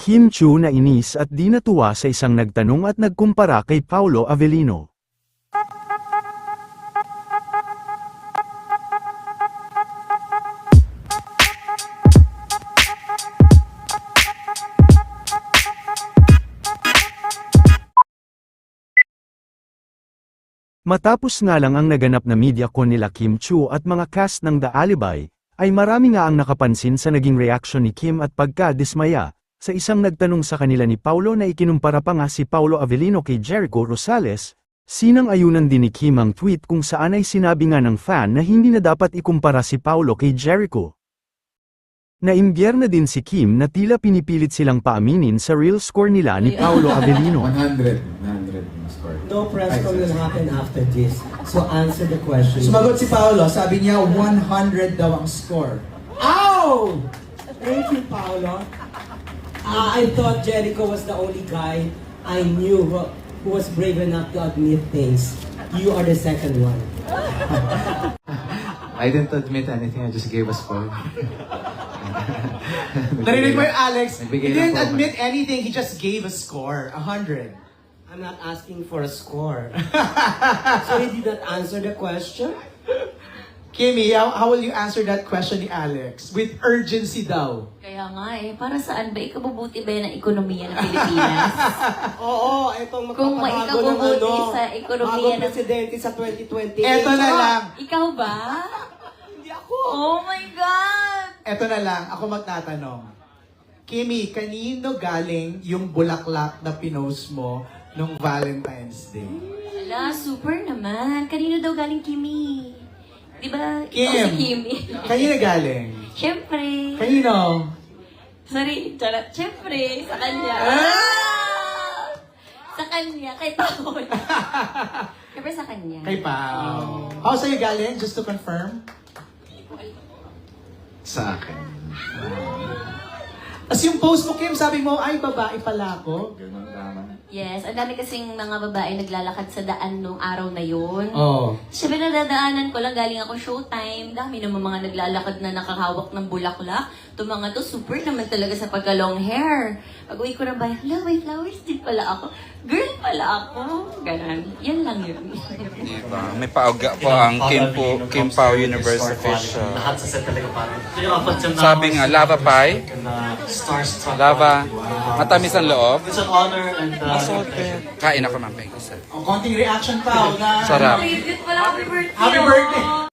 Kim Chiu na inis at di natuwa sa isang nagtanong at nagkumpara kay Paolo Avellino. Matapos nga lang ang naganap na media con nila Kim Chiu at mga cast ng The Alibi, ay marami nga ang nakapansin sa naging reaksyon ni Kim at pagka-dismaya, sa isang nagtanong sa kanila ni Paolo na ikinumpara pa nga si Paolo Avellino kay Jericho Rosales. Sinang-ayunan din ni Kim ang tweet kung saan ay sinabi nga ng fan na hindi na dapat ikumpara si Paolo kay Jericho. Naimbyar na din si Kim na tila pinipilit silang paaminin sa real score nila ni Paolo Avellino. 100 score. No press con will happen after this. So answer the question. Sumagot si Paolo, sabi niya 100 daw ang score. Ow! Thank you, Paolo. I thought Jericho was the only guy I knew who was brave enough to admit things. You are the second one. I didn't admit anything, I just gave a score. Narinig mo yung Alex? He Nagbigay lang didn't po. admit anything, he just gave a score. 100. I'm not asking for a score. So you did not answer the question? Kimmy, how will you answer that question ni Alex? With urgency daw. Kaya nga para saan ba? Ikabubuti ba yan ang ekonomiya ng Pilipinas? Oo, itong Kung magpapabago ng maikabubuti sa ekonomiya bagong ng- presidente sa 2028. Eto na lang. Ikaw ba? Hindi ako. Oh my God! Eto na lang, ako magtatanong. Kimmy, kanino galing yung bulaklak na pinost mo nung Valentine's Day? Ala, super naman. Kanino daw galing Kimi? Di ba? Kim. Ikaw si Kimi. Kanino galing? Siyempre. Kanino? Sorry, charot. Siyempre, sa kanya. Sa kanya, kay Paul. Siyempre sa kanya. Kay Pao. How sa'yo galing? Just to confirm? Sa akin. Tapos yung post mo, Kim, sabi mo, ay, babae pala ako. Ganun lamang. Yes, ang dami kasing mga babae naglalakad sa daan nung araw na yun. Oh. Siyempre nadadaanan ko lang, galing ako showtime. Dami naman mga naglalakad na nakahawak ng bulaklak. Itong mga to, super naman talaga sa pagka-long hair. Pag-uwi ko ng bahay, hala, may flowers din pala ako. Girl pala ako. Ganon. Yan lang yun. Diba? May pauga po ang Kim Pao Universe official. Lahat sa set talaga parang. So yung apat yung Sabi nga, lava pie, na stars. lava, matamis ang loob. It's an honor and Kain ako ng isa. Ang konting reaction, Pao, na... Sarap. Favorite pala, happy birthday. Happy birthday!